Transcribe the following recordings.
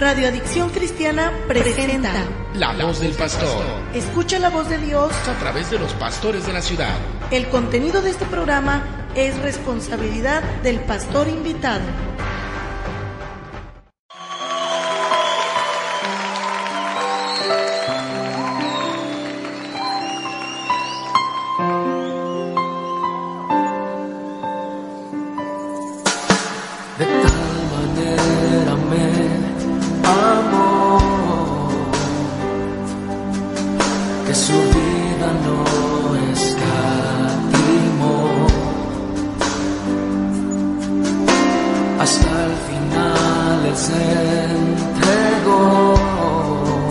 Radio Adicción Cristiana presenta La Voz del Pastor. Escucha la voz de Dios A través de los pastores de la ciudad. El contenido de este programa es responsabilidad del pastor invitado. De tal manera me amó que su vida no escatimó, hasta el final Él se entregó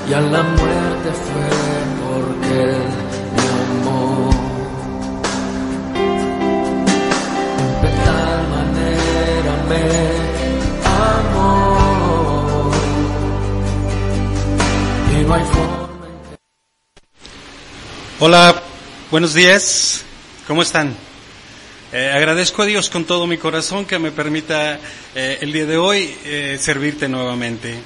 y a la muerte fue porque Él me amó. Me amó y no hay forma en que... Hola, buenos días, ¿cómo están? Agradezco a Dios con todo mi corazón que me permita el día de hoy servirte nuevamente.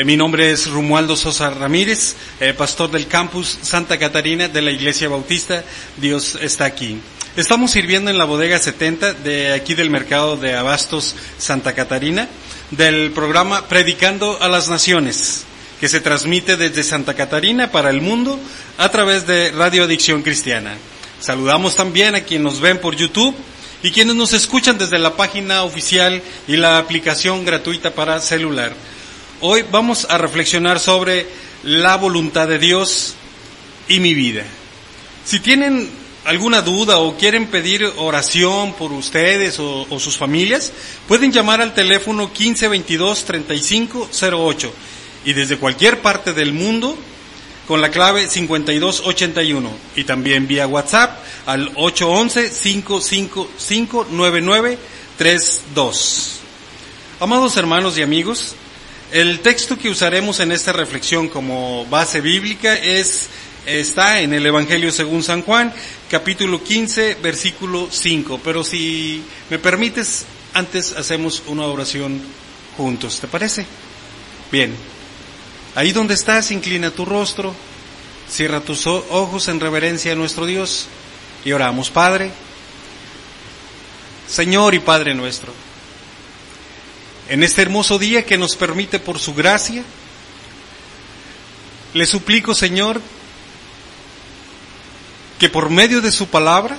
Mi nombre es Romualdo Sosa Ramírez, pastor del campus Santa Catarina de la Iglesia Bautista. Dios está aquí. Estamos sirviendo en la bodega 70 de aquí del mercado de Abastos Santa Catarina, del programa Predicando a las Naciones, que se transmite desde Santa Catarina para el mundo a través de Radio Adicción Cristiana. Saludamos también a quienes nos ven por YouTube y quienes nos escuchan desde la página oficial y la aplicación gratuita para celular. Hoy vamos a reflexionar sobre la voluntad de Dios y mi vida. Si tienen alguna duda o quieren pedir oración por ustedes o sus familias, pueden llamar al teléfono 1522-3508 y desde cualquier parte del mundo con la clave 5281 y también vía WhatsApp al 811-555-9932. Amados hermanos y amigos, el texto que usaremos en esta reflexión como base bíblica está en el Evangelio según San Juan, capítulo 15, versículo 5. Pero si me permites, antes hacemos una oración juntos, ¿te parece? Bien. Ahí donde estás, inclina tu rostro, cierra tus ojos en reverencia a nuestro Dios y oramos. Padre, Señor y Padre nuestro, en este hermoso día que nos permite por su gracia, le suplico, Señor, que por medio de su palabra,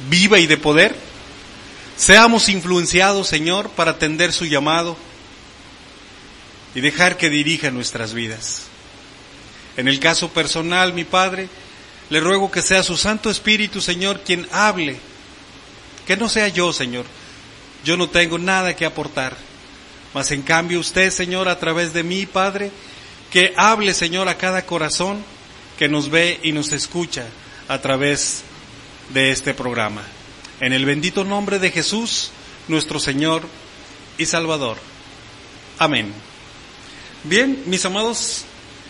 viva y de poder, seamos influenciados, Señor, para atender su llamado y dejar que dirija nuestras vidas. En el caso personal, mi Padre, le ruego que sea su Santo Espíritu, Señor, quien hable, que no sea yo, Señor. Yo no tengo nada que aportar, mas en cambio usted, Señor, a través de mí, Padre, que hable, Señor, a cada corazón que nos ve y nos escucha a través de este programa. En el bendito nombre de Jesús, nuestro Señor y Salvador. Amén. Bien, mis amados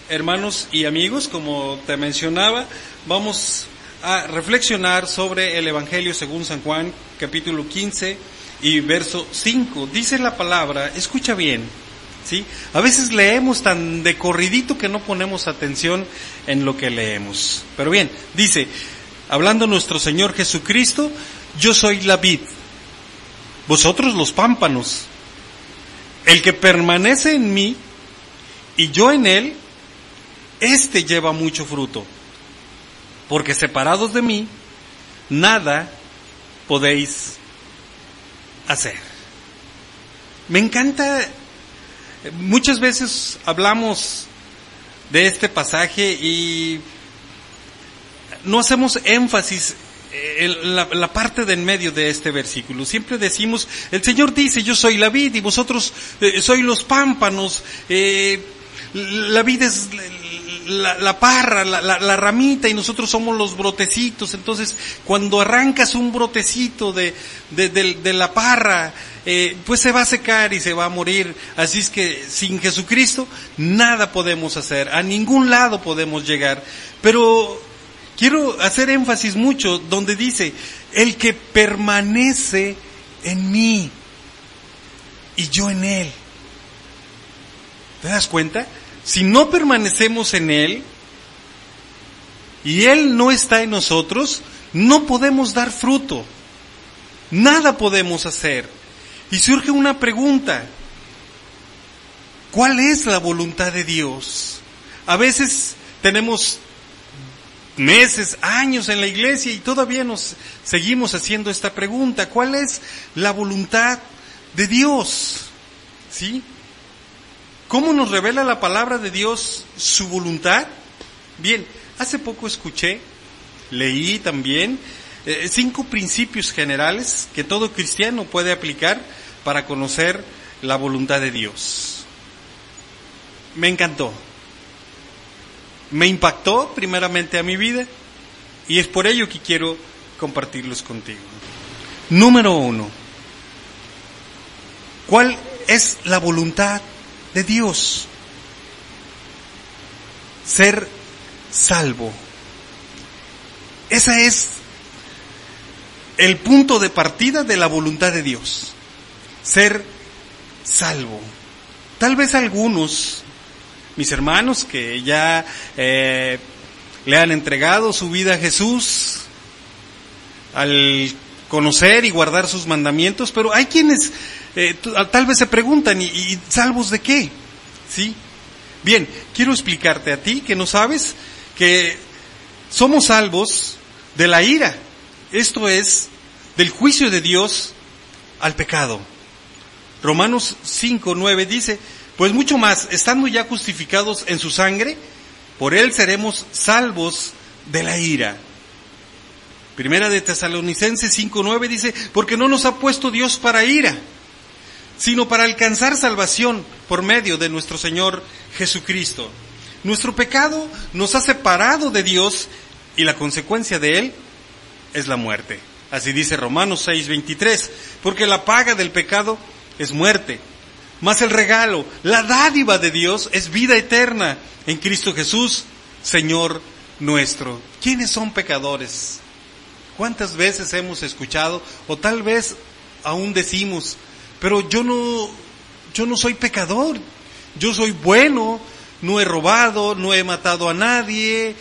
hermanos y amigos, como te mencionaba, vamos a reflexionar sobre el Evangelio según San Juan, capítulo 15 y verso 5. Dice la palabra, escucha bien, ¿sí? A veces leemos tan de corridito que no ponemos atención en lo que leemos. Pero bien, dice, hablando nuestro Señor Jesucristo, yo soy la vid, vosotros los pámpanos. El que permanece en mí y yo en él, éste lleva mucho fruto, porque separados de mí, nada podéis hacer. Me encanta. Muchas veces hablamos de este pasaje y no hacemos énfasis en la parte de en medio de este versículo. Siempre decimos, el Señor dice, yo soy la vid y vosotros sois los pámpanos. La vid es la parra, la ramita y nosotros somos los brotecitos. Entonces, cuando arrancas un brotecito de la parra, pues se va a secar y se va a morir. Así es que sin Jesucristo nada podemos hacer, a ningún lado podemos llegar. Pero quiero hacer énfasis mucho donde dice, el que permanece en mí. y yo en Él. ¿Te das cuenta? Si no permanecemos en Él y Él no está en nosotros, no podemos dar fruto. Nada podemos hacer. Y surge una pregunta: ¿cuál es la voluntad de Dios? A veces tenemos meses, años en la iglesia y todavía nos seguimos haciendo esta pregunta: ¿cuál es la voluntad de Dios? ¿Sí? ¿Cómo nos revela la palabra de Dios su voluntad? Bien, hace poco leí también 5 principios generales que todo cristiano puede aplicar para conocer la voluntad de Dios. Me encantó. Me impactó primeramente a mi vida y es por ello que quiero compartirlos contigo. Número 1. ¿Cuál es la voluntad de Dios? Ser salvo. Ese es el punto de partida de la voluntad de Dios. Ser salvo. Tal vez algunos, mis hermanos, que ya le han entregado su vida a Jesús al conocer y guardar sus mandamientos, pero hay quienes tal vez se preguntan, ¿y salvos de qué? ¿Sí? Bien, quiero explicarte a ti que no sabes que somos salvos de la ira, esto es, del juicio de Dios al pecado. Romanos 5:9 dice: pues mucho más, estando ya justificados en su sangre, por él seremos salvos de la ira. Primera de Tesalonicenses 5:9 dice: porque no nos ha puesto Dios para ira, sino para alcanzar salvación por medio de nuestro Señor Jesucristo. Nuestro pecado nos ha separado de Dios y la consecuencia de él es la muerte. Así dice Romanos 6:23, porque la paga del pecado es muerte, mas el regalo, la dádiva de Dios es vida eterna en Cristo Jesús, Señor nuestro. ¿Quiénes son pecadores? ¿Cuántas veces hemos escuchado, o tal vez aún decimos, pero yo no soy pecador, yo soy bueno, no he robado, no he matado a nadie,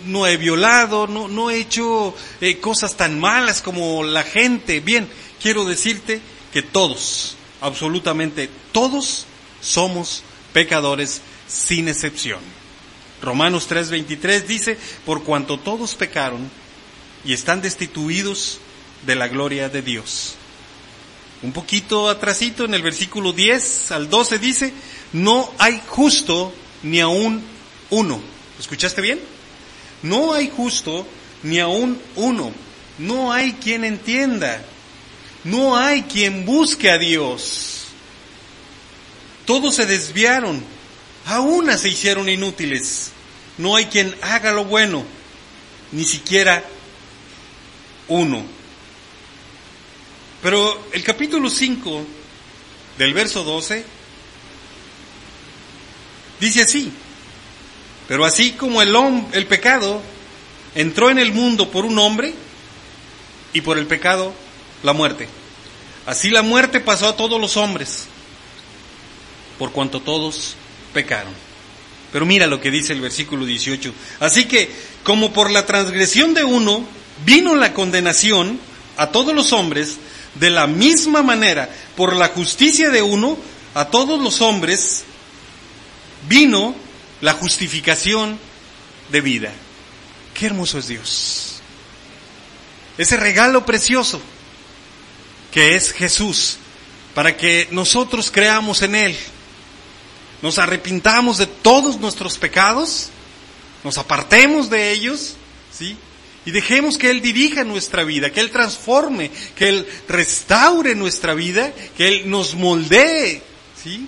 no he violado, no he hecho cosas tan malas como la gente? Bien, quiero decirte que todos, absolutamente todos, somos pecadores sin excepción. Romanos 3:23 dice: por cuanto todos pecaron y están destituidos de la gloria de Dios. Un poquito atrasito, en el versículo 10 al 12 dice: no hay justo ni aún uno. ¿Escuchaste bien? No hay justo ni aún uno. No hay quien entienda. No hay quien busque a Dios. Todos se desviaron, a una se hicieron inútiles. No hay quien haga lo bueno, ni siquiera uno. Pero el capítulo 5 del verso 12 dice así: pero así como el pecado entró en el mundo por un hombre, y por el pecado la muerte, así la muerte pasó a todos los hombres, por cuanto todos pecaron. Pero mira lo que dice el versículo 18: así que, como por la transgresión de uno vino la condenación a todos los hombres, de la misma manera, por la justicia de uno, a todos los hombres vino la justificación de vida. Qué hermoso es Dios. Ese regalo precioso que es Jesús, para que nosotros creamos en Él, nos arrepintamos de todos nuestros pecados, nos apartemos de ellos, ¿sí? Y dejemos que Él dirija nuestra vida, que Él transforme, que Él restaure nuestra vida, que Él nos moldee, ¿sí?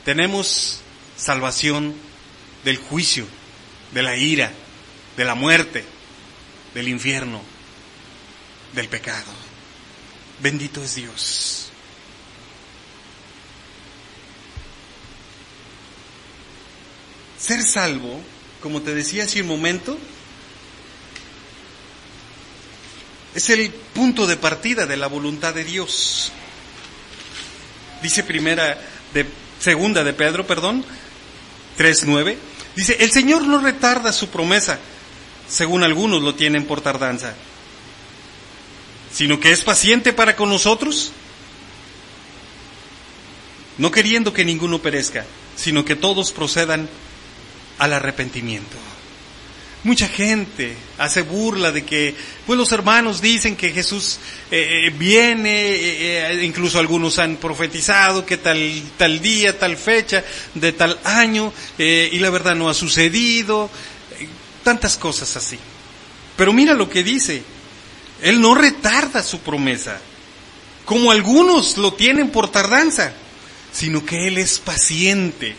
Tenemos salvación del juicio, de la ira, de la muerte, del infierno, del pecado. Bendito es Dios. Ser salvo, como te decía hace un momento, es el punto de partida de la voluntad de Dios. Dice segunda de Pedro, 3:9. Dice, el Señor no retarda su promesa, según algunos lo tienen por tardanza, sino que es paciente para con nosotros, no queriendo que ninguno perezca, sino que todos procedan al arrepentimiento. Mucha gente hace burla de que, pues los hermanos dicen que Jesús viene, incluso algunos han profetizado que tal día, tal fecha, de tal año, y la verdad no ha sucedido, tantas cosas así. Pero mira lo que dice, Él no retarda su promesa, como algunos lo tienen por tardanza, sino que Él es paciente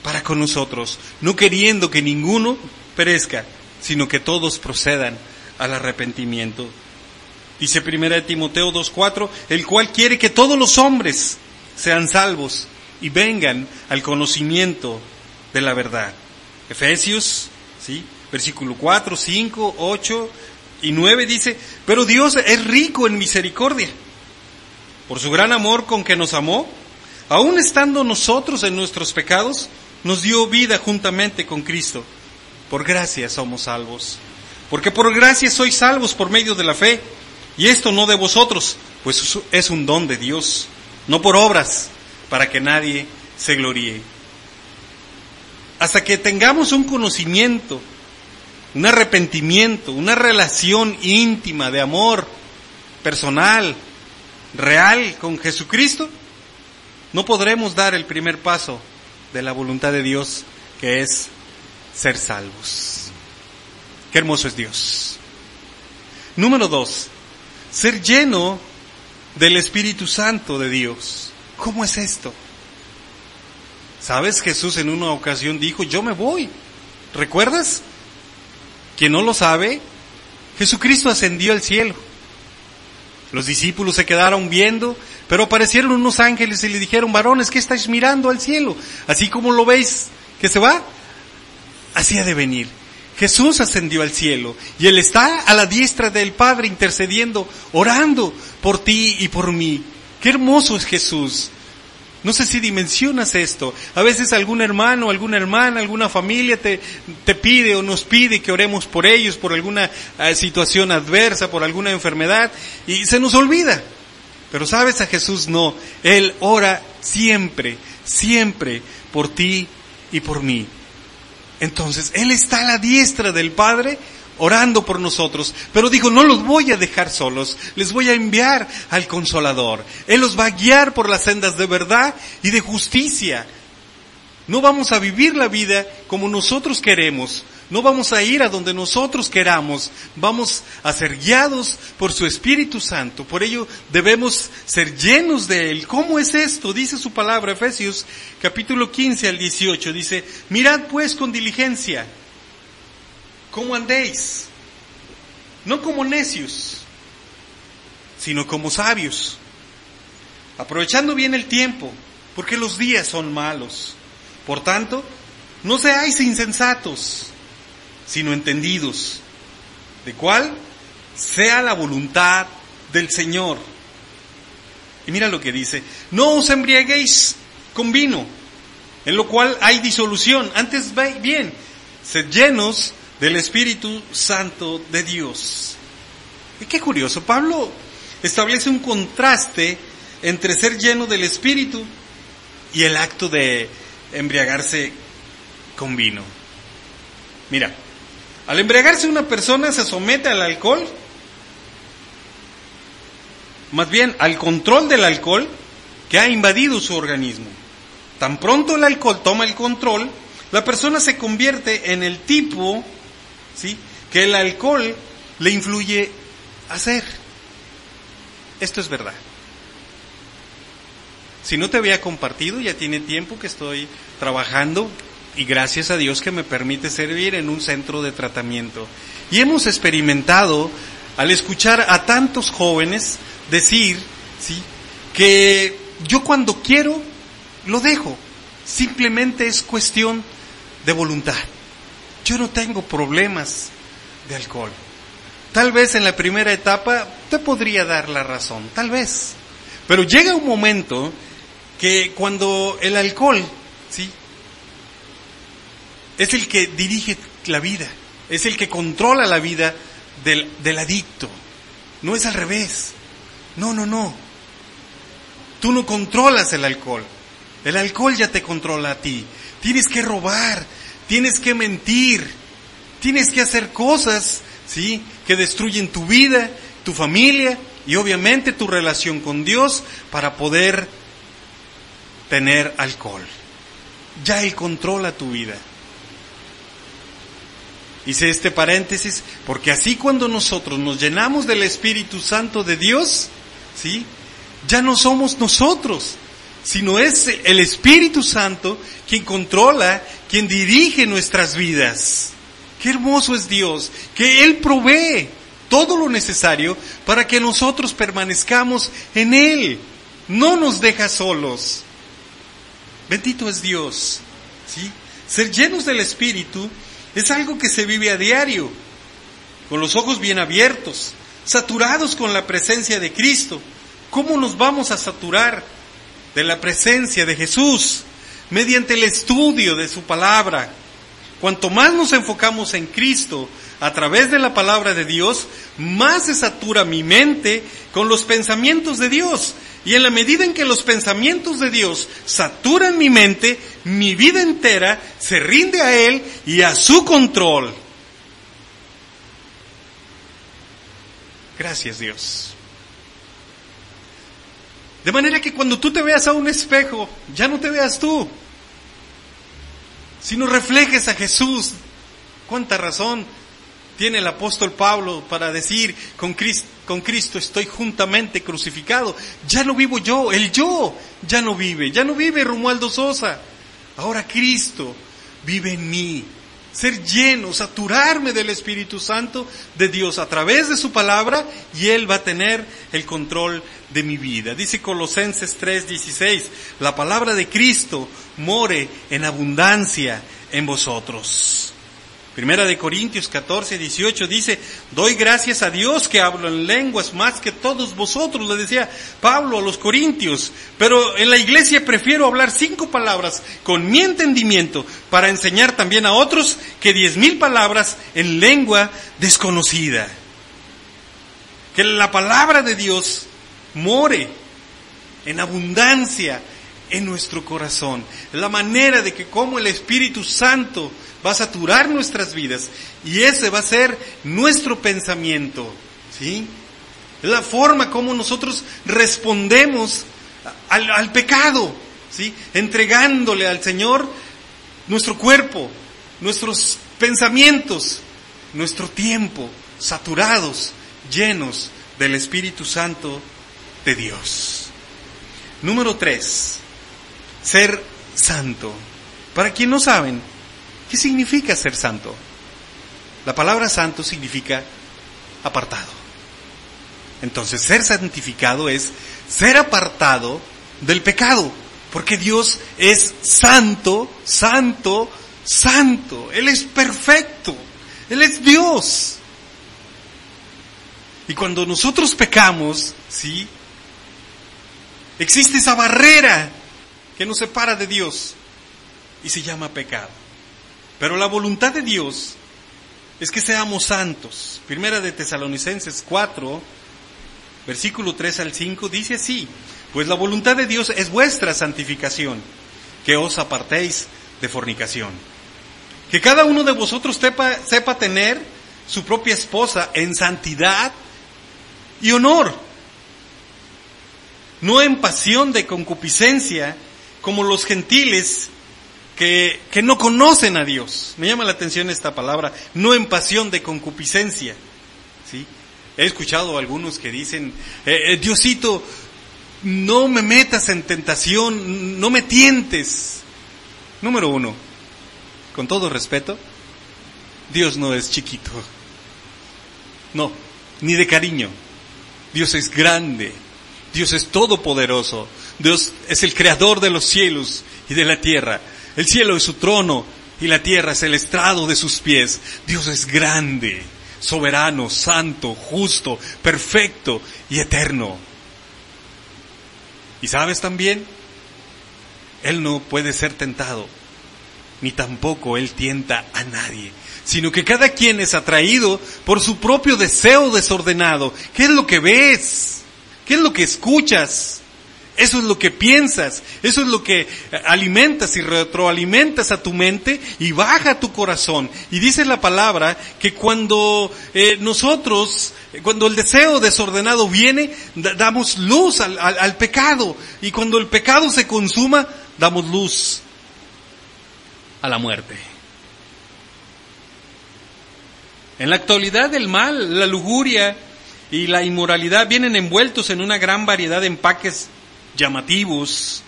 para con nosotros, no queriendo que ninguno perezca, sino que todos procedan al arrepentimiento. Dice 1 Timoteo 2:4, el cual quiere que todos los hombres sean salvos y vengan al conocimiento de la verdad. Efesios, ¿sí? Versículo 4, 5, 8 y 9 dice, pero Dios es rico en misericordia, por su gran amor con que nos amó, aun estando nosotros en nuestros pecados, nos dio vida juntamente con Cristo. Por gracia somos salvos. Porque por gracia sois salvos por medio de la fe. Y esto no de vosotros, pues es un don de Dios, no por obras, para que nadie se gloríe. Hasta que tengamos un conocimiento, un arrepentimiento, una relación íntima de amor personal, real con Jesucristo, no podremos dar el primer paso de la voluntad de Dios, que es ser salvos. Qué hermoso es Dios. Número 2, ser lleno del Espíritu Santo de Dios. ¿Cómo es esto? ¿Sabes? Jesús en una ocasión dijo, yo me voy. ¿Recuerdas? Quien no lo sabe, Jesucristo ascendió al cielo. Los discípulos se quedaron viendo, pero aparecieron unos ángeles y le dijeron, varones, ¿qué estáis mirando al cielo? Así como lo veis que se va, así ha de venir. Jesús ascendió al cielo y Él está a la diestra del Padre intercediendo, orando por ti y por mí. Qué hermoso es Jesús. No sé si dimensionas esto. A veces algún hermano, alguna hermana, alguna familia te pide o nos pide que oremos por ellos, por alguna situación adversa, por alguna enfermedad, y se nos olvida. Pero sabes, a Jesús no. Él ora siempre, siempre por ti y por mí. Entonces, Él está a la diestra del Padre orando por nosotros, pero dijo, no los voy a dejar solos, les voy a enviar al Consolador. Él los va a guiar por las sendas de verdad y de justicia. No vamos a vivir la vida como nosotros queremos, no vamos a ir a donde nosotros queramos, vamos a ser guiados por su Espíritu Santo. Por ello debemos ser llenos de Él. ¿Cómo es esto? Dice su palabra, Efesios capítulo 15 al 18, dice, mirad pues con diligencia cómo andéis, no como necios, sino como sabios, aprovechando bien el tiempo, porque los días son malos. Por tanto, no seáis insensatos, sino entendidos, de cuál sea la voluntad del Señor. Y mira lo que dice, no os embriaguéis con vino, en lo cual hay disolución, antes bien, sed llenos del Espíritu Santo de Dios. Y qué curioso, Pablo establece un contraste entre ser lleno del Espíritu y el acto de embriagarse con vino. Mira, al embriagarse una persona se somete al alcohol, más bien al control del alcohol que ha invadido su organismo. Tan pronto el alcohol toma el control, la persona se convierte en el tipo, ¿sí?, que el alcohol le influye a hacer. Esto es verdad. Si no te había compartido, ya tiene tiempo que estoy trabajando y gracias a Dios que me permite servir en un centro de tratamiento. Y hemos experimentado, al escuchar a tantos jóvenes decir, ¿sí?, que yo cuando quiero lo dejo. Simplemente es cuestión de voluntad. Yo no tengo problemas de alcohol. Tal vez en la primera etapa te podría dar la razón, tal vez. Pero llega un momento que cuando el alcohol, ¿sí?, es el que dirige la vida, es el que controla la vida del adicto. No es al revés. No. Tú no controlas el alcohol ya te controla a ti. Tienes que robar, tienes que mentir, tienes que hacer cosas, ¿sí?, que destruyen tu vida, tu familia y obviamente tu relación con Dios para poder tener alcohol. Ya Él controla tu vida. Hice este paréntesis porque así cuando nosotros nos llenamos del Espíritu Santo de Dios, ¿sí?, ya no somos nosotros, sino es el Espíritu Santo quien controla, quien dirige nuestras vidas. Qué hermoso es Dios, que Él provee todo lo necesario para que nosotros permanezcamos en Él. No nos deja solos. Bendito es Dios, ¿sí? Ser llenos del Espíritu es algo que se vive a diario, con los ojos bien abiertos, saturados con la presencia de Cristo. ¿Cómo nos vamos a saturar de la presencia de Jesús? Mediante el estudio de su palabra. Cuanto más nos enfocamos en Cristo a través de la palabra de Dios, más se satura mi mente con los pensamientos de Dios. Y en la medida en que los pensamientos de Dios saturan mi mente, mi vida entera se rinde a Él y a su control. Gracias, Dios. De manera que cuando tú te veas a un espejo, ya no te veas tú, sino reflejes a Jesús. ¿Cuánta razón tiene el apóstol Pablo para decir, con Cristo estoy juntamente crucificado? Ya no vivo yo, el yo ya no vive Romualdo Sosa. Ahora Cristo vive en mí. Ser lleno, saturarme del Espíritu Santo de Dios a través de su palabra, y Él va a tener el control de mi vida. Dice Colosenses 3:16, la palabra de Cristo more en abundancia en vosotros. Primera de Corintios 14:18 dice, doy gracias a Dios que hablo en lenguas más que todos vosotros, le decía Pablo a los corintios, pero en la iglesia prefiero hablar 5 palabras con mi entendimiento para enseñar también a otros que 10,000 palabras en lengua desconocida. Que la palabra de Dios more en abundancia en nuestro corazón. La manera de que como el Espíritu Santo va a saturar nuestras vidas, y ese va a ser nuestro pensamiento, ¿sí? Es la forma como nosotros respondemos al pecado, ¿sí? Entregándole al Señor nuestro cuerpo, nuestros pensamientos, nuestro tiempo, saturados, llenos del Espíritu Santo de Dios. Número 3, ser santo. Para quien no saben, ¿qué significa ser santo? La palabra santo significa apartado. Entonces, ser santificado es ser apartado del pecado, porque Dios es santo, santo, santo. Él es perfecto, Él es Dios. Y cuando nosotros pecamos, ¿sí?, existe esa barrera que nos separa de Dios y se llama pecado. Pero la voluntad de Dios es que seamos santos. Primera de Tesalonicenses 4, versículo 3 al 5, dice así, pues la voluntad de Dios es vuestra santificación, que os apartéis de fornicación. Que cada uno de vosotros sepa tener su propia esposa en santidad y honor, no en pasión de concupiscencia, como los gentiles que no conocen a Dios. Me llama la atención esta palabra, no en pasión de concupiscencia, ¿sí? He escuchado a algunos que dicen, Diosito, no me metas en tentación, no me tientes. Número 1, con todo respeto, Dios no es chiquito. No, ni de cariño. Dios es grande. Dios es todopoderoso. Dios es el creador de los cielos y de la tierra. El cielo es su trono y la tierra es el estrado de sus pies. Dios es grande, soberano, santo, justo, perfecto y eterno. Y sabes también, Él no puede ser tentado, ni tampoco Él tienta a nadie, sino que cada quien es atraído por su propio deseo desordenado. ¿Qué es lo que ves? ¿Qué es lo que escuchas? Eso es lo que piensas, eso es lo que alimentas y retroalimentas a tu mente y baja a tu corazón. Y dice la palabra que cuando cuando el deseo desordenado viene, damos luz al pecado. Y cuando el pecado se consuma, damos luz a la muerte. En la actualidad el mal, la lujuria y la inmoralidad vienen envueltos en una gran variedad de empaques llamativos,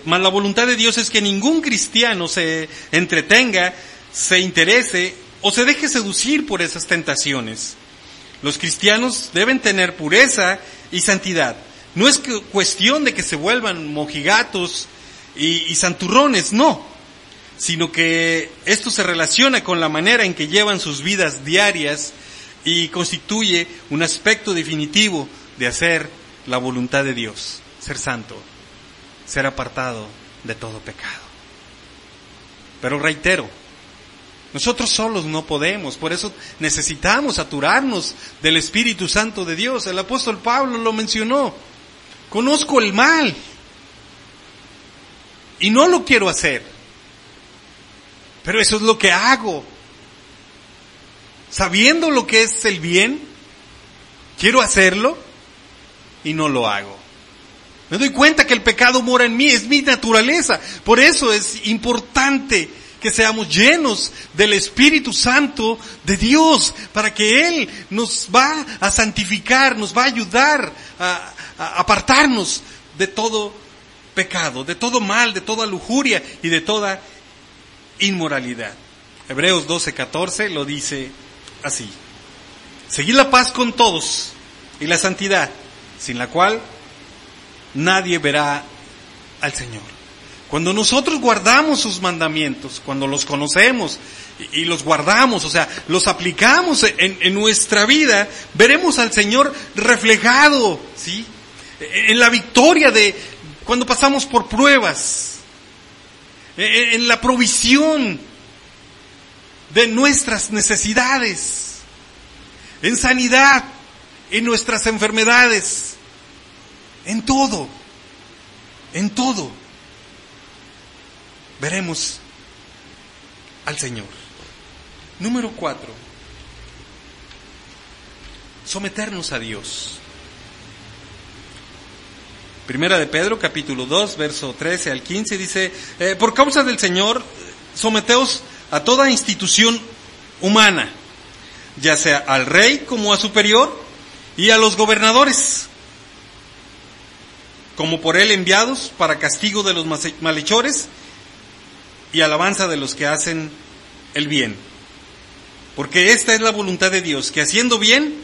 mas la voluntad de Dios es que ningún cristiano se entretenga, se interese o se deje seducir por esas tentaciones. Los cristianos deben tener pureza y santidad. No es cuestión de que se vuelvan mojigatos y santurrones, no, sino que esto se relaciona con la manera en que llevan sus vidas diarias y constituye un aspecto definitivo de hacer la voluntad de Dios. Ser santo, ser apartado de todo pecado. Pero reitero, nosotros solos no podemos, por eso necesitamos saturarnos del Espíritu Santo de Dios. El apóstol Pablo lo mencionó: conozco el mal y no lo quiero hacer, pero eso es lo que hago. Sabiendo lo que es el bien, quiero hacerlo y no lo hago. Me doy cuenta que el pecado mora en mí, es mi naturaleza. Por eso es importante que seamos llenos del Espíritu Santo de Dios, para que Él nos va a santificar, nos va a ayudar a apartarnos de todo pecado, de todo mal, de toda lujuria y de toda inmoralidad. Hebreos 12:14 lo dice así: seguid la paz con todos y la santidad, sin la cual nadie verá al Señor. Cuando nosotros guardamos sus mandamientos, cuando los conocemos y los guardamos, o sea, los aplicamos en nuestra vida, veremos al Señor reflejado, ¿sí?, en la victoria de cuando pasamos por pruebas, en la provisión de nuestras necesidades, en sanidad, en nuestras enfermedades. En todo veremos al Señor. Número 4, someternos a Dios. Primera de Pedro, capítulo 2, verso 13 al 15, dice: por causa del Señor, someteos a toda institución humana, ya sea al rey como a superior, y a los gobernadores, como por él enviados para castigo de los malhechores y alabanza de los que hacen el bien. Porque esta es la voluntad de Dios, que haciendo bien,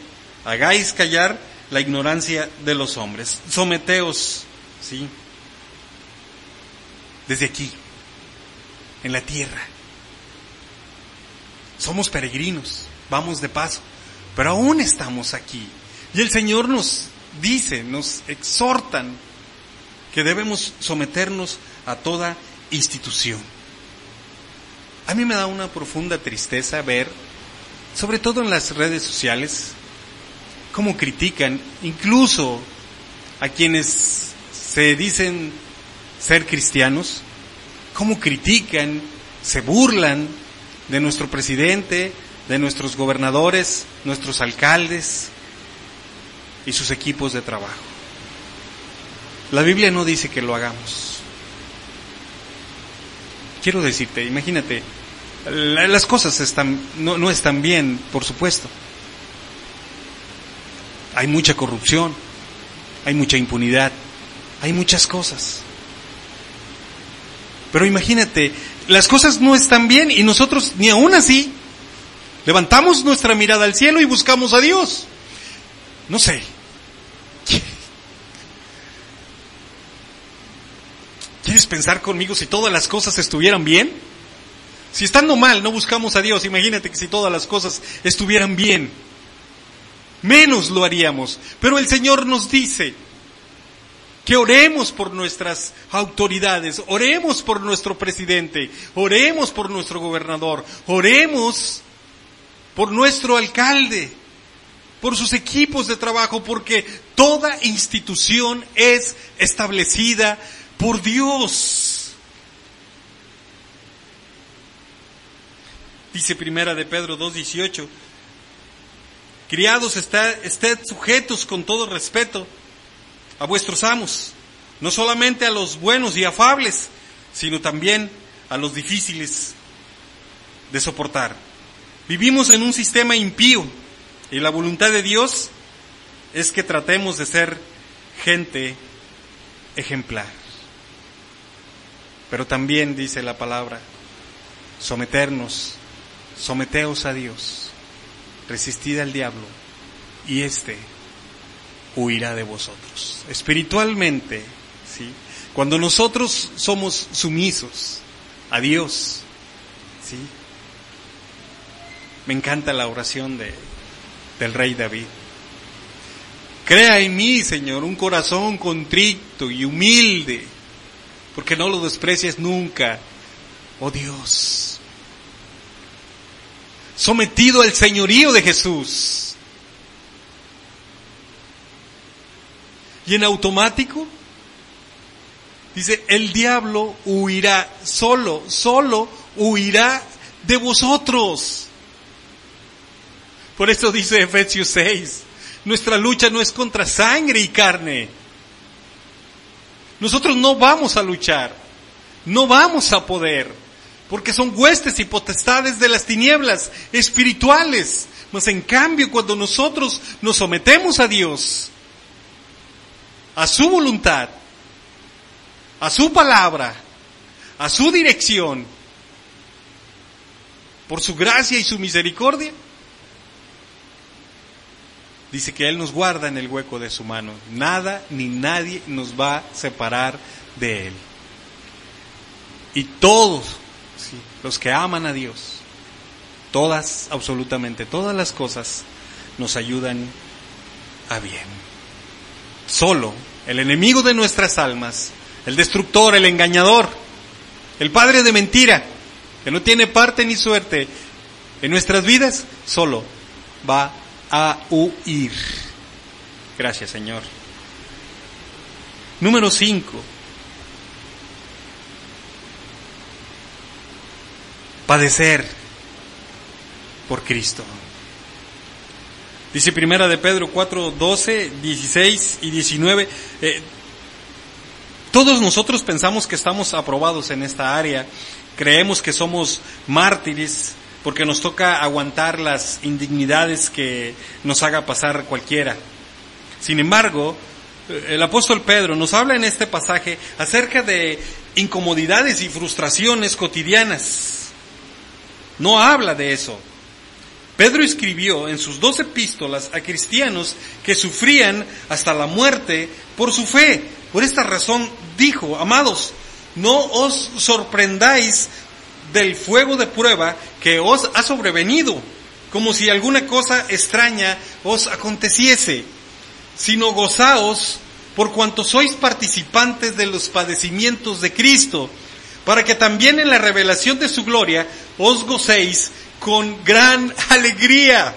hagáis callar la ignorancia de los hombres. Someteos, ¿sí?, desde aquí, en la tierra. Somos peregrinos, vamos de paso, pero aún estamos aquí. Y el Señor nos dice, nos exhortan que debemos someternos a toda institución. A mí me da una profunda tristeza ver, sobre todo en las redes sociales, cómo critican incluso a quienes se dicen ser cristianos, cómo critican, se burlan de nuestro presidente, de nuestros gobernadores, nuestros alcaldes y sus equipos de trabajo. La Biblia no dice que lo hagamos. Quiero decirte, imagínate, las cosas no están bien, por supuesto. Hay mucha corrupción, hay mucha impunidad, hay muchas cosas. Pero imagínate, las cosas no están bien y nosotros ni aún así levantamos nuestra mirada al cielo y buscamos a Dios. No sé. ¿Quieres pensar conmigo si todas las cosas estuvieran bien? Si estando mal no buscamos a Dios, imagínate que si todas las cosas estuvieran bien, menos lo haríamos. Pero el Señor nos dice que oremos por nuestras autoridades, oremos por nuestro presidente, oremos por nuestro gobernador, oremos por nuestro alcalde, por sus equipos de trabajo, porque toda institución es establecida por Dios. Dice Primera de Pedro 2:18, criados, ested sujetos con todo respeto a vuestros amos, no solamente a los buenos y afables, sino también a los difíciles de soportar. Vivimos en un sistema impío y la voluntad de Dios es que tratemos de ser gente ejemplar. Pero también dice la palabra, someteos a Dios, resistid al diablo y éste huirá de vosotros. Espiritualmente, ¿sí? Cuando nosotros somos sumisos a Dios, ¿sí? Me encanta la oración del rey David. Crea en mí, Señor, un corazón contrito y humilde, porque no lo desprecies nunca, oh Dios. Sometido al señorío de Jesús. Y en automático, dice, el diablo huirá, solo huirá de vosotros. Por eso dice Efesios 6, nuestra lucha no es contra sangre y carne. Nosotros no vamos a luchar, no vamos a poder, porque son huestes y potestades de las tinieblas espirituales. Mas en cambio, cuando nosotros nos sometemos a Dios, a su voluntad, a su palabra, a su dirección, por su gracia y su misericordia, dice que Él nos guarda en el hueco de su mano. Nada ni nadie nos va a separar de Él. Y todos, ¿sí?, los que aman a Dios, todas, absolutamente todas las cosas, nos ayudan a bien. Solo el enemigo de nuestras almas, el destructor, el engañador, el padre de mentira, que no tiene parte ni suerte en nuestras vidas, solo va a huir. Gracias, Señor. Número 5. Padecer por Cristo. Dice Primera de Pedro 4:12, 16 y 19. Todos nosotros pensamos que estamos aprobados en esta área. Creemos que somos mártires porque nos toca aguantar las indignidades que nos haga pasar cualquiera. Sin embargo, el apóstol Pedro nos habla en este pasaje acerca de incomodidades y frustraciones cotidianas. No habla de eso. Pedro escribió en sus 2 epístolas a cristianos que sufrían hasta la muerte por su fe. Por esta razón dijo, amados, no os sorprendáis del fuego de prueba que os ha sobrevenido, como si alguna cosa extraña os aconteciese, sino gozaos por cuanto sois participantes de los padecimientos de Cristo, para que también en la revelación de su gloria os gocéis con gran alegría.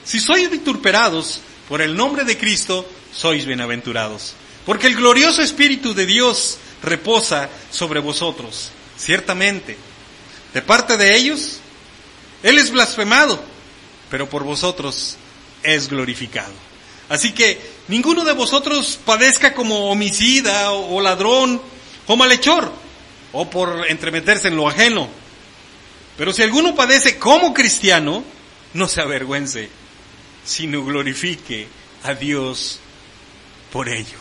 Si sois vituperados por el nombre de Cristo, sois bienaventurados, porque el glorioso Espíritu de Dios reposa sobre vosotros. Ciertamente, de parte de ellos, Él es blasfemado, pero por vosotros es glorificado. Así que ninguno de vosotros padezca como homicida o ladrón o malhechor, o por entremeterse en lo ajeno. Pero si alguno padece como cristiano, no se avergüence, sino glorifique a Dios por ello.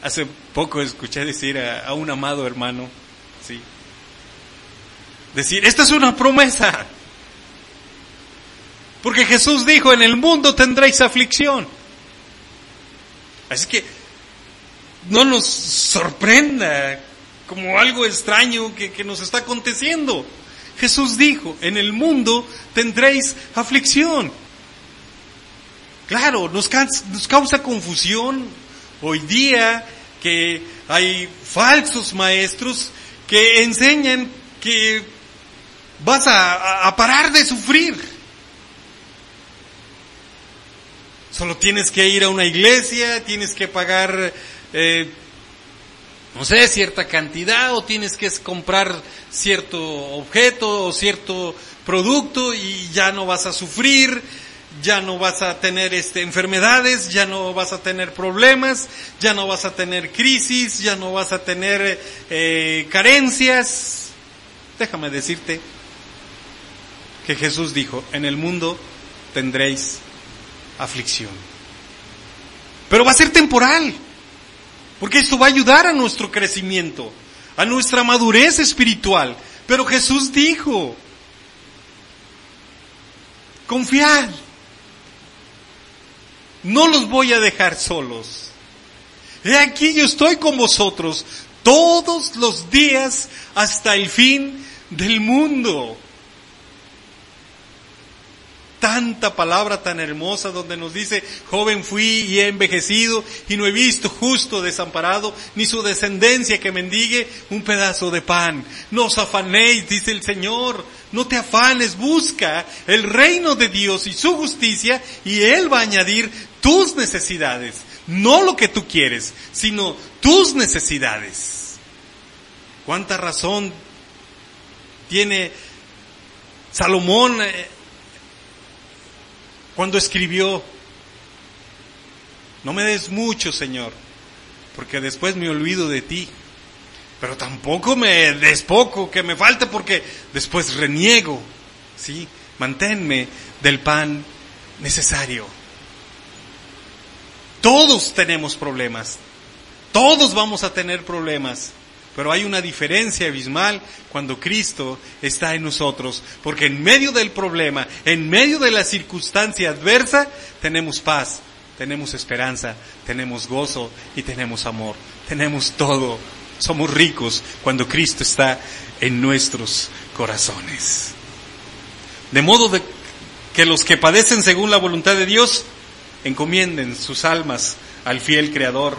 Hace poco escuché decir a un amado hermano, ¿sí?, decir, esta es una promesa, porque Jesús dijo, en el mundo tendréis aflicción. Así que no nos sorprenda como algo extraño que nos está aconteciendo. Jesús dijo, en el mundo tendréis aflicción. Claro, nos causa confusión hoy día que hay falsos maestros que enseñan que vas a parar de sufrir. Solo tienes que ir a una iglesia, tienes que pagar, no sé, cierta cantidad, o tienes que comprar cierto objeto o cierto producto y ya no vas a sufrir, ya no vas a tener enfermedades, ya no vas a tener problemas, ya no vas a tener crisis, ya no vas a tener carencias. Déjame decirte que Jesús dijo, en el mundo tendréis aflicción. Pero va a ser temporal, porque esto va a ayudar a nuestro crecimiento, a nuestra madurez espiritual. Pero Jesús dijo, confiad, no los voy a dejar solos. He aquí yo estoy con vosotros todos los días hasta el fin del mundo. Tanta palabra tan hermosa donde nos dice, joven fui y he envejecido y no he visto justo desamparado, ni su descendencia que mendigue un pedazo de pan. No os afanéis, dice el Señor, no te afanes, busca el reino de Dios y su justicia y Él va a añadir tus necesidades. No lo que tú quieres, sino tus necesidades. ¿Cuánta razón tiene Salomón cuando escribió, no me des mucho, Señor, porque después me olvido de ti, pero tampoco me des poco, que me falte, porque después reniego, ¿sí? Manténme del pan necesario. Todos tenemos problemas, todos vamos a tener problemas, pero hay una diferencia abismal cuando Cristo está en nosotros, porque en medio del problema, en medio de la circunstancia adversa, tenemos paz, tenemos esperanza, tenemos gozo y tenemos amor, tenemos todo. Somos ricos cuando Cristo está en nuestros corazones. De modo que los que padecen según la voluntad de Dios, encomienden sus almas al fiel Creador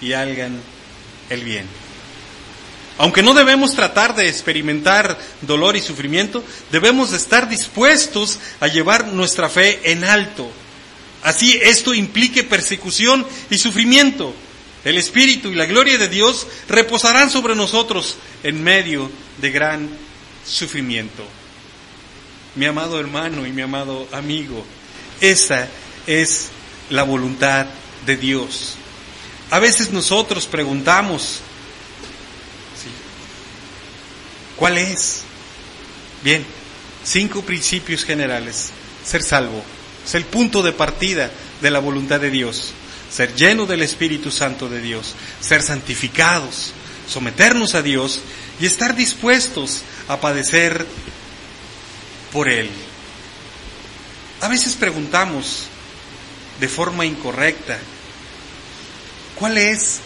y hagan el bien. Aunque no debemos tratar de experimentar dolor y sufrimiento, debemos estar dispuestos a llevar nuestra fe en alto. Así esto implique persecución y sufrimiento. El Espíritu y la gloria de Dios reposarán sobre nosotros en medio de gran sufrimiento. Mi amado hermano y mi amado amigo, esa es la voluntad de Dios. A veces nosotros preguntamos, ¿cuál es? Bien, 5 principios generales. Ser salvo es el punto de partida de la voluntad de Dios. Ser lleno del Espíritu Santo de Dios. Ser santificados. Someternos a Dios y estar dispuestos a padecer por Él. A veces preguntamos de forma incorrecta, ¿cuál es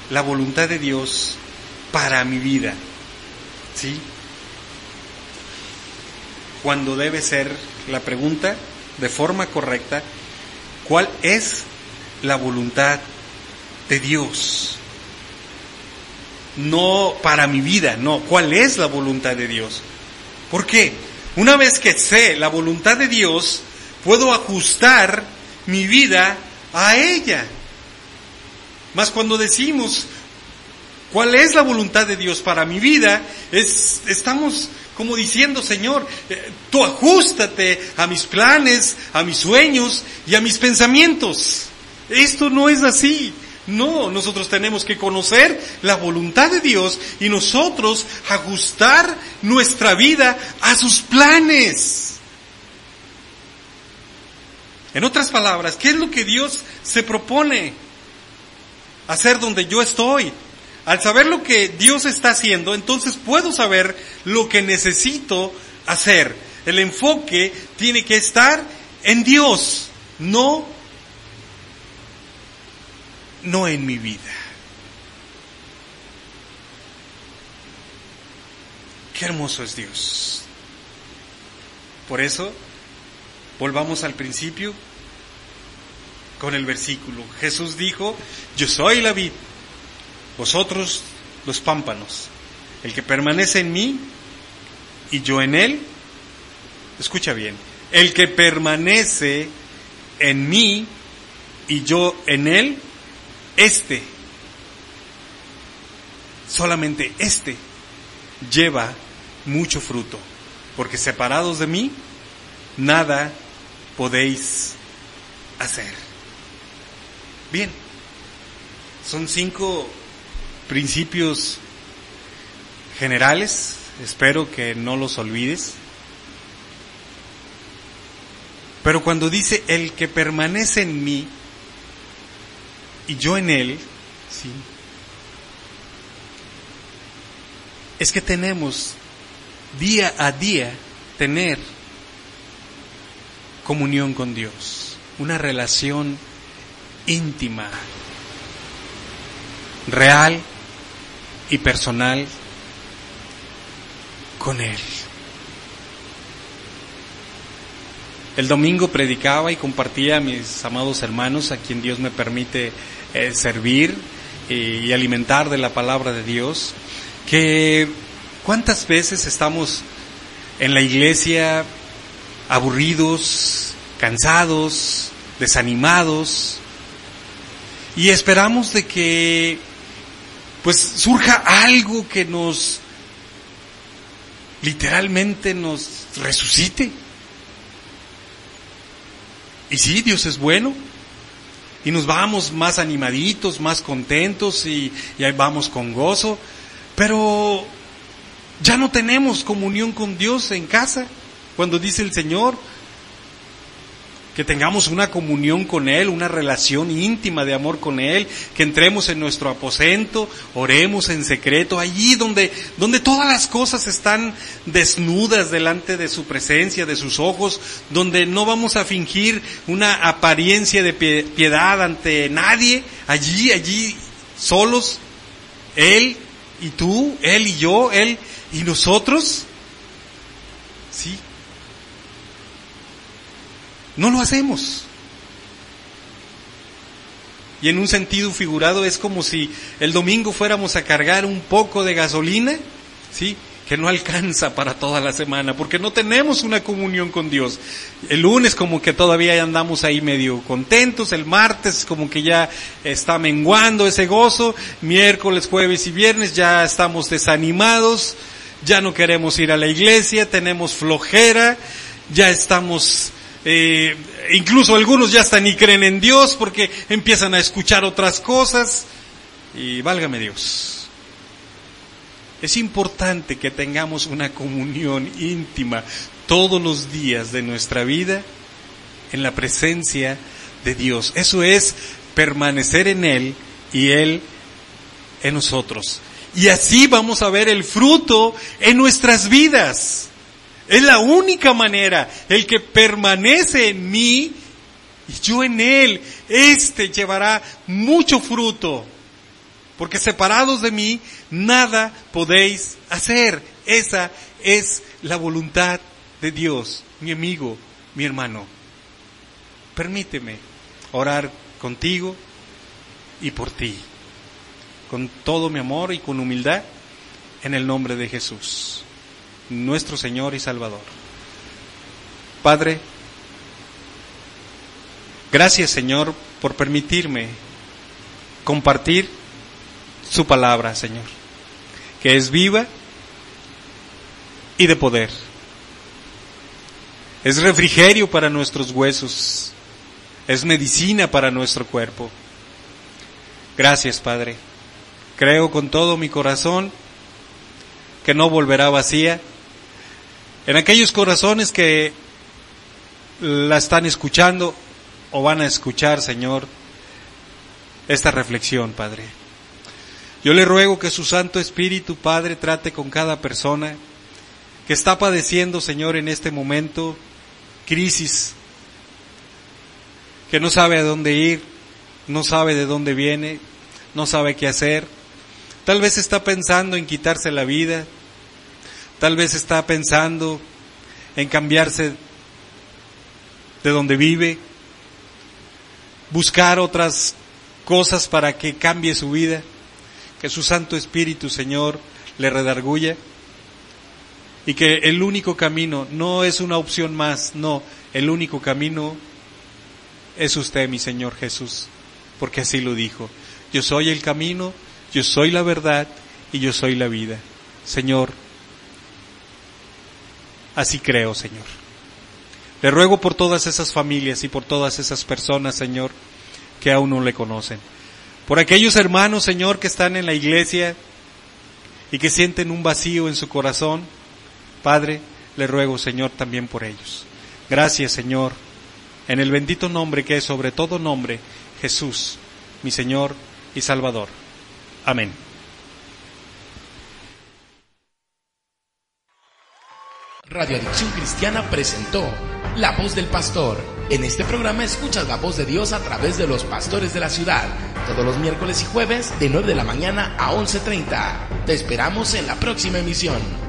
la voluntad de Dios para mi vida? ¿Sí? Cuando debe ser la pregunta de forma correcta, ¿cuál es la voluntad de Dios? No para mi vida, no, ¿cuál es la voluntad de Dios? ¿Por qué? Una vez que sé la voluntad de Dios, puedo ajustar mi vida a ella. Mas cuando decimos ¿cuál es la voluntad de Dios para mi vida? Estamos como diciendo, Señor, tú ajústate a mis planes, a mis sueños y a mis pensamientos. Esto no es así. No, nosotros tenemos que conocer la voluntad de Dios y nosotros ajustar nuestra vida a sus planes. En otras palabras, ¿qué es lo que Dios se propone hacer donde yo estoy? Al saber lo que Dios está haciendo, entonces puedo saber lo que necesito hacer. El enfoque tiene que estar en Dios, no en mi vida. Qué hermoso es Dios. Por eso, volvamos al principio. con el versículo. Jesús dijo, yo soy la vid, vosotros los pámpanos. El que permanece en mí y yo en él, escucha bien, el que permanece en mí y yo en él, solamente lleva mucho fruto, porque separados de mí, nada podéis hacer. Bien, son 5 principios generales, espero que no los olvides. Pero cuando dice el que permanece en mí y yo en él, ¿sí?, es que tenemos día a día tener comunión con Dios, una relación íntima, real y personal con Él. El domingo predicaba y compartía a mis amados hermanos, a quien Dios me permite servir y alimentar de la palabra de Dios, que cuántas veces estamos en la iglesia aburridos, cansados, desanimados, y esperamos de que pues surja algo que nos literalmente nos resucite. Y sí, Dios es bueno, y nos vamos más animaditos, más contentos, y ahí vamos con gozo, pero ya no tenemos comunión con Dios en casa. Cuando dice el Señor que tengamos una comunión con Él, una relación íntima de amor con Él, que entremos en nuestro aposento, oremos en secreto, allí donde todas las cosas están desnudas delante de su presencia, de sus ojos, donde no vamos a fingir una apariencia de piedad ante nadie, allí solos, Él y tú, Él y yo, Él y nosotros. Sí. No lo hacemos. Y en un sentido figurado es como si el domingo fuéramos a cargar un poco de gasolina, ¿sí?, que no alcanza para toda la semana, porque no tenemos una comunión con Dios. El lunes como que todavía andamos ahí medio contentos, el martes como que ya está menguando ese gozo, miércoles, jueves y viernes ya estamos desanimados, ya no queremos ir a la iglesia, tenemos flojera, ya estamos... incluso algunos ya hasta ni creen en Dios porque empiezan a escuchar otras cosas, y válgame Dios. Es importante que tengamos una comunión íntima todos los días de nuestra vida en la presencia de Dios. Eso es permanecer en Él y Él en nosotros. Y así vamos a ver el fruto en nuestras vidas. Es la única manera. El que permanece en mí y yo en Él, llevará mucho fruto. Porque separados de mí, nada podéis hacer. Esa es la voluntad de Dios, mi amigo, mi hermano. Permíteme orar contigo y por ti, con todo mi amor y con humildad, en el nombre de Jesús, nuestro Señor y Salvador. Padre, gracias, Señor, por permitirme compartir su palabra, Señor, que es viva y de poder. Es refrigerio para nuestros huesos, es medicina para nuestro cuerpo. Gracias, Padre. Creo con todo mi corazón que no volverá vacía en aquellos corazones que la están escuchando o van a escuchar, Señor, esta reflexión, Padre. Yo le ruego que su Santo Espíritu, Padre, trate con cada persona que está padeciendo, Señor, en este momento, crisis, que no sabe a dónde ir, no sabe de dónde viene, no sabe qué hacer. Tal vez está pensando en quitarse la vida, tal vez está pensando en cambiarse de donde vive, buscar otras cosas para que cambie su vida, que su Santo Espíritu, Señor, le redarguya, y que el único camino no es una opción más, no, el único camino es usted, mi Señor Jesús, porque así lo dijo: yo soy el camino, yo soy la verdad y yo soy la vida. Señor, así creo, Señor. Le ruego por todas esas familias y por todas esas personas, Señor, que aún no le conocen. Por aquellos hermanos, Señor, que están en la iglesia y que sienten un vacío en su corazón, Padre, le ruego, Señor, también por ellos. Gracias, Señor, en el bendito nombre que es sobre todo nombre, Jesús, mi Señor y Salvador. Amén. Radio Adicción Cristiana presentó La Voz del Pastor. En este programa escuchas la voz de Dios a través de los pastores de la ciudad, todos los miércoles y jueves de 9 de la mañana a 11:30. Te esperamos en la próxima emisión.